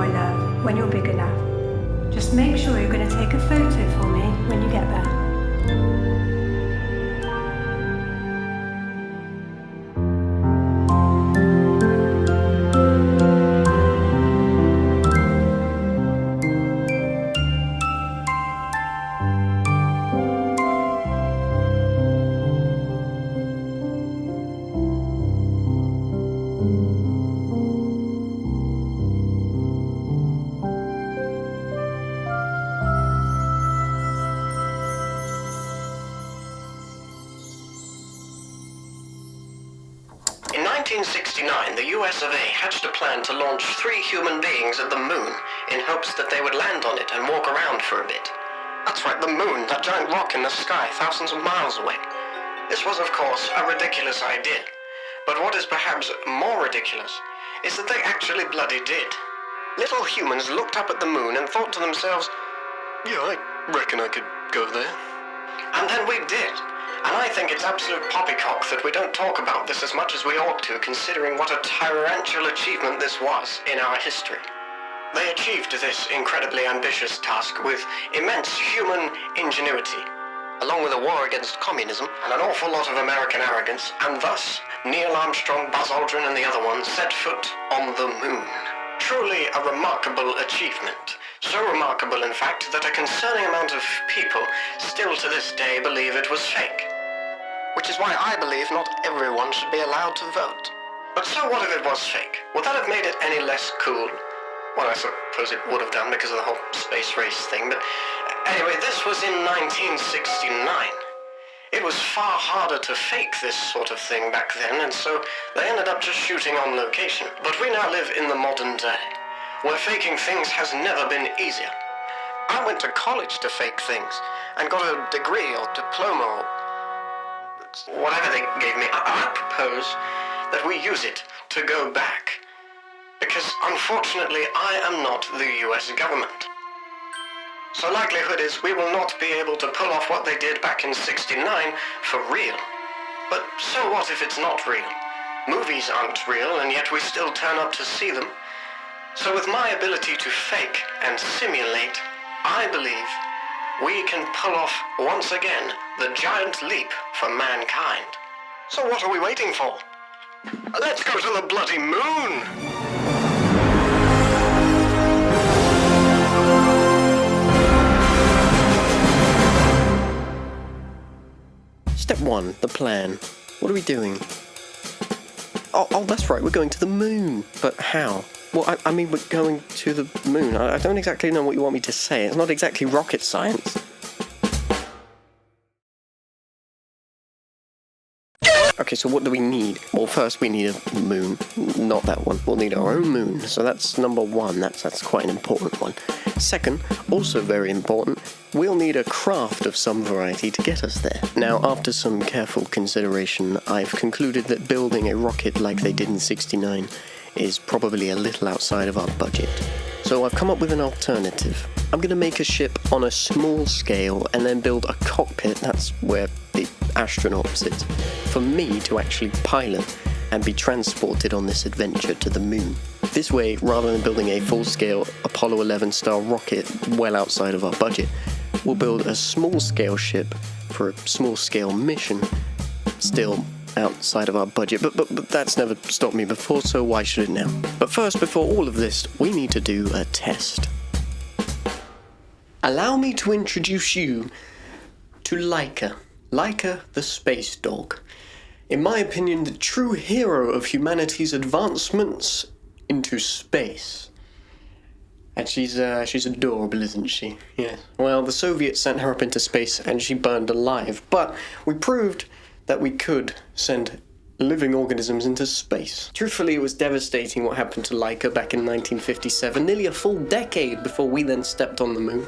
my love, when you're big enough. Just make sure you're going to take a photo for me when you get there. In 1969, the US of A hatched a plan to launch 3 human beings at the moon in hopes that they would land on it and walk around for a bit. That's right, the moon, that giant rock in the sky thousands of miles away. This was, of course, a ridiculous idea. But what is perhaps more ridiculous is that they actually bloody did. Little humans looked up at the moon and thought to themselves, yeah, I reckon I could go there. And then we did. And I think it's absolute poppycock that we don't talk about this as much as we ought to, considering what a tyrannical achievement this was in our history. They achieved this incredibly ambitious task with immense human ingenuity, along with a war against communism and an awful lot of American arrogance, and thus Neil Armstrong, Buzz Aldrin and the other ones set foot on the moon. Truly a remarkable achievement. So remarkable, in fact, that a concerning amount of people still to this day believe it was fake. Which is why I believe not everyone should be allowed to vote. But so what if it was fake? Would that have made it any less cool? Well, I suppose it would have done because of the whole space race thing, but anyway, this was in 1969. It was far harder to fake this sort of thing back then, and so they ended up just shooting on location. But we now live in the modern day, where faking things has never been easier. I went to college to fake things, and got a degree or diploma or whatever they gave me. I propose that we use it to go back. Because unfortunately, I am not the US government. So likelihood is we will not be able to pull off what they did back in '69 for real. But so what if it's not real? Movies aren't real, and yet we still turn up to see them. So with my ability to fake and simulate, I believe we can pull off, once again, the giant leap for mankind. So what are we waiting for? Let's go to the bloody moon! Step 1, the plan. What are we doing? Oh, that's right, we're going to the moon. But how? Well, I mean, we're going to the moon. I don't exactly know what you want me to say. It's not exactly rocket science. Okay, so what do we need? Well, first we need a moon. Not that one. We'll need our own moon. So that's number 1. That's quite an important one. Second, also very important, we'll need a craft of some variety to get us there. Now, after some careful consideration, I've concluded that building a rocket like they did in '69 is probably a little outside of our budget. So I've come up with an alternative. I'm going to make a ship on a small scale and then build a cockpit, that's where the astronaut sits, for me to actually pilot and be transported on this adventure to the moon. This way, rather than building a full-scale Apollo 11 style rocket well outside of our budget, we'll build a small-scale ship for a small-scale mission, still outside of our budget, but that's never stopped me before, so why should it now? But first, before all of this, we need to do a test. Allow me to introduce you to Laika. Laika the space dog. In my opinion, the true hero of humanity's advancements into space. And she's adorable, isn't she? Yeah. Well, the Soviets sent her up into space and she burned alive, but we proved that we could send living organisms into space. Truthfully, it was devastating what happened to Laika back in 1957, nearly a full decade before we then stepped on the moon.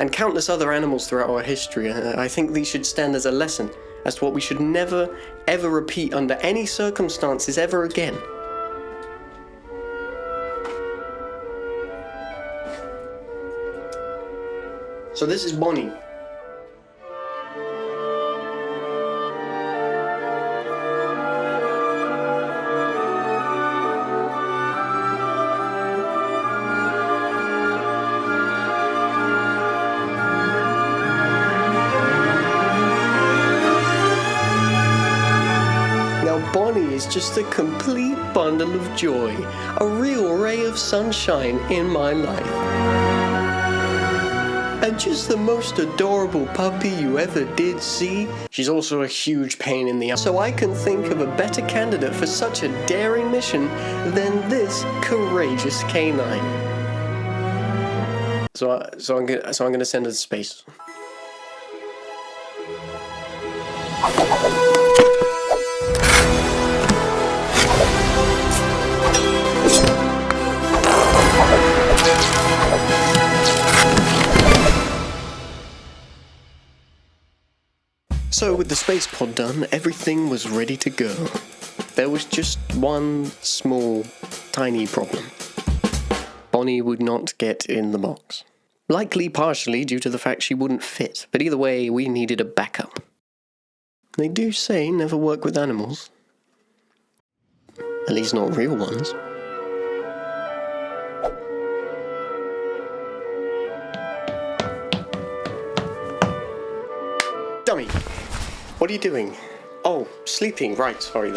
And countless other animals throughout our history. I think these should stand as a lesson as to what we should never, ever repeat under any circumstances ever again. So this is Bonnie. just a complete bundle of joy, a real ray of sunshine in my life. And just the most adorable puppy you ever did see. She's also a huge pain in the ass. So I can think of a better candidate for such a daring mission than this courageous canine. So I'm gonna send her to space. So with the space pod done, everything was ready to go. There was just one small, tiny problem. Bonnie would not get in the box. Likely partially due to the fact she wouldn't fit, but either way, we needed a backup. They do say never work with animals. At least not real ones. Dummy! What are you doing? Oh, sleeping, right, sorry,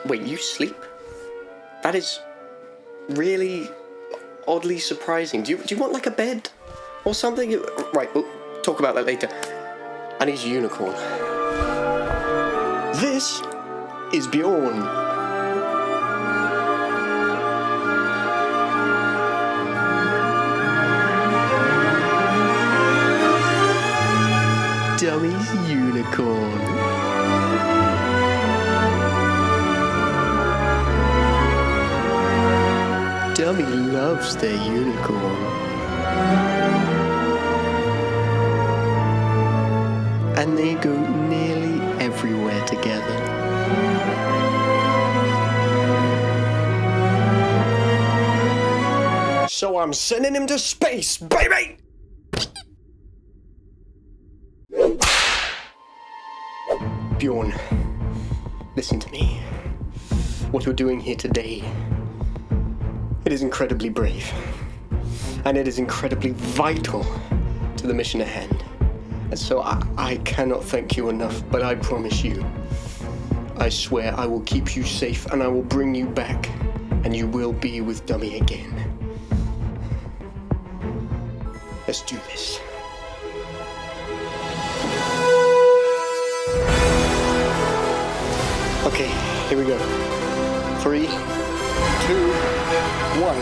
wait, you sleep? That is really oddly surprising. Do you want like a bed? Or something? Right, we'll talk about that later. And he's a unicorn. This is Bjorn. Dummy's unicorn. Dummy loves their unicorn. And they go nearly everywhere together. So I'm sending him to space, baby! Bjorn, listen to me. What you're doing here today, it is incredibly brave. And it is incredibly vital to the mission at hand. And so I cannot thank you enough, but I promise you, I swear I will keep you safe and I will bring you back and you will be with Dummy again. Let's do this. Okay, here we go. 3, 2, 1.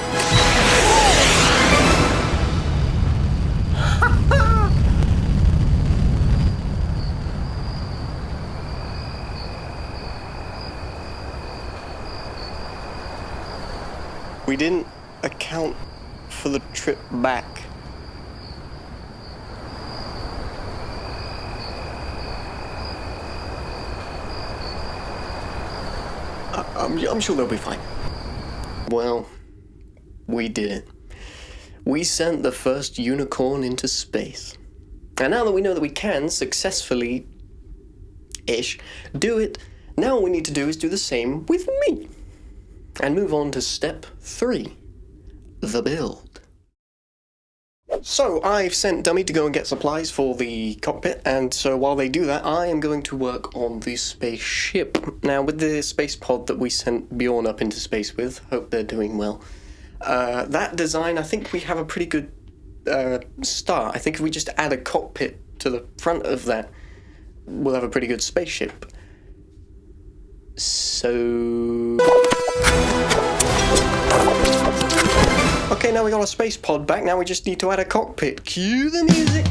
We didn't account for the trip back. I'm sure they'll be fine. Well, we did it. We sent the first unicorn into space. And now that we know that we can successfully-ish do it, now all we need to do is do the same with me. And move on to step 3, the build. So I've sent Dummy to go and get supplies for the cockpit, and so while they do that, I am going to work on the spaceship. Now with the space pod that we sent Bjorn up into space with, hope they're doing well. That design, I think we have a pretty good start. I think if we just add a cockpit to the front of that, we'll have a pretty good spaceship. So... Okay, now we got a space pod back, now we just need to add a cockpit. Cue the music!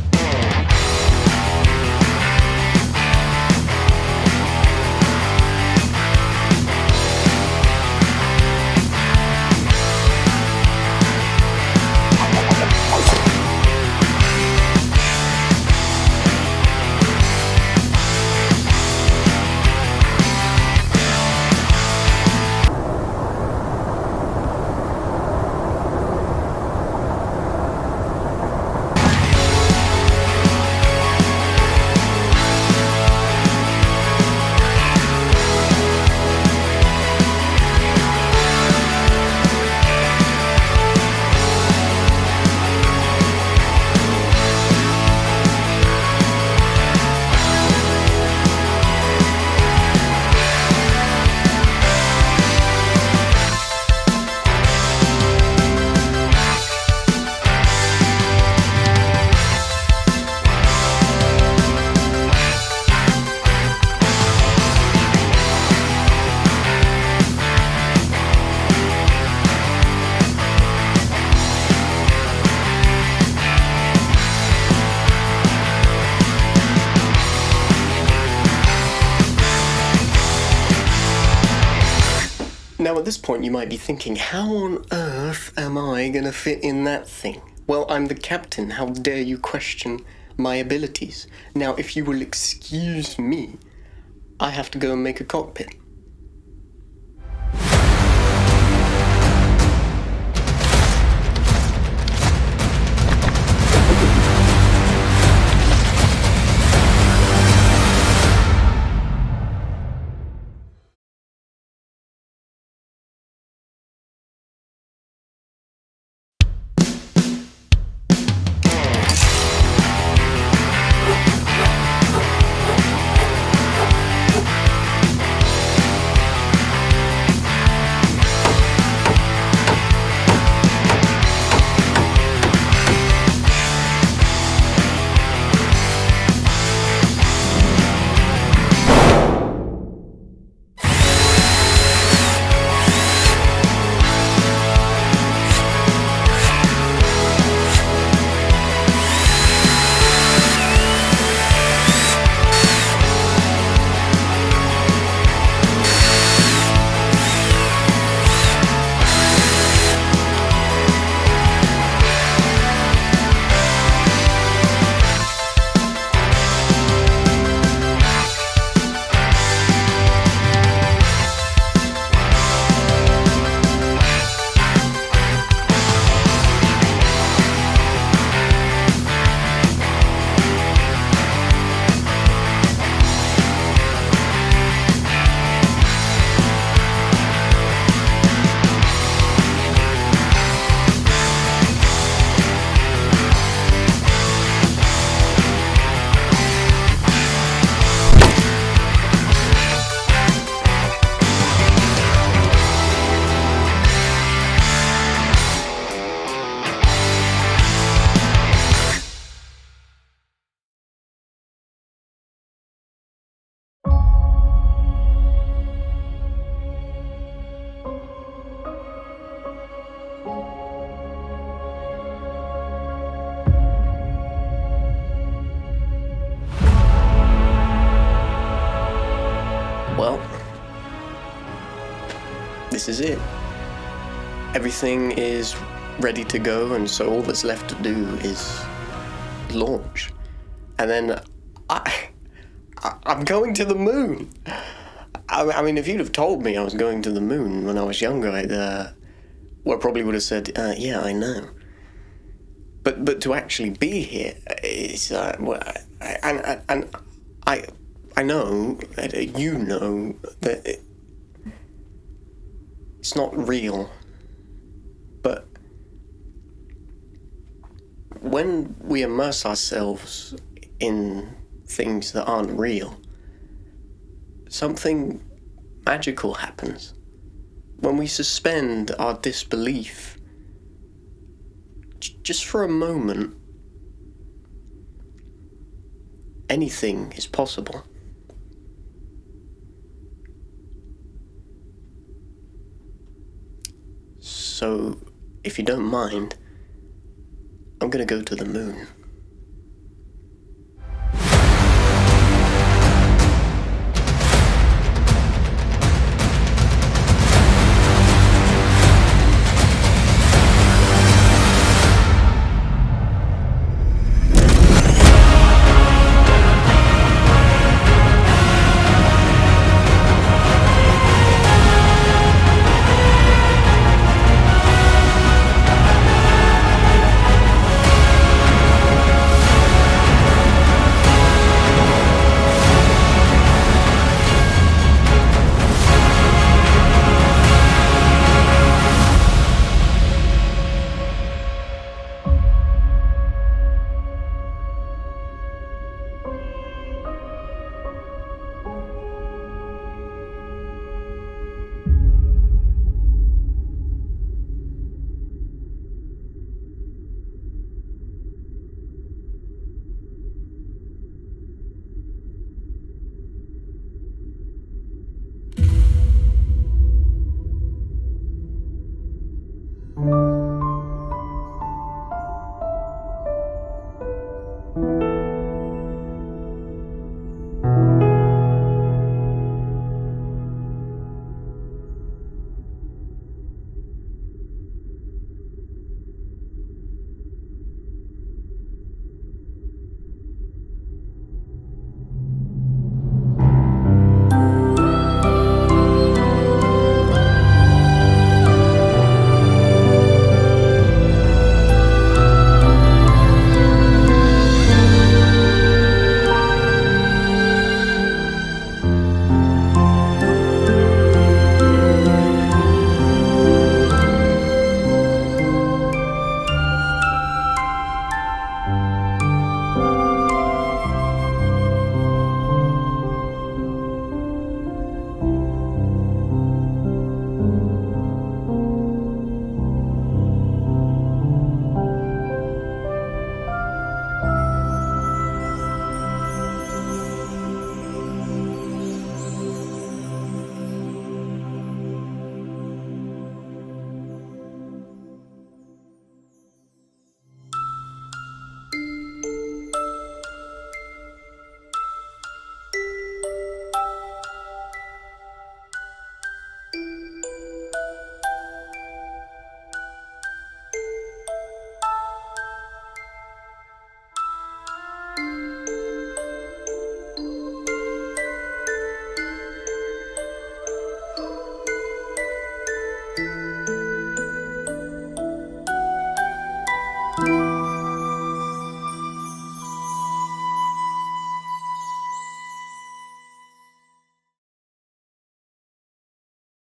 this point you might be thinking, how on earth am I gonna fit in that thing? Well, I'm the captain. How dare you question my abilities? Now, if you will excuse me, I have to go and make a cockpit. Well, this is it. Everything is ready to go, and so all that's left to do is launch. And then I'm going to the moon. I mean, if you'd have told me I was going to the moon when I was younger, I probably would have said, yeah, I know. But to actually be here is, and I know, you know, that it's not real. But when we immerse ourselves in things that aren't real, something magical happens. When we suspend our disbelief, just for a moment, anything is possible. So, if you don't mind, I'm gonna go to the moon.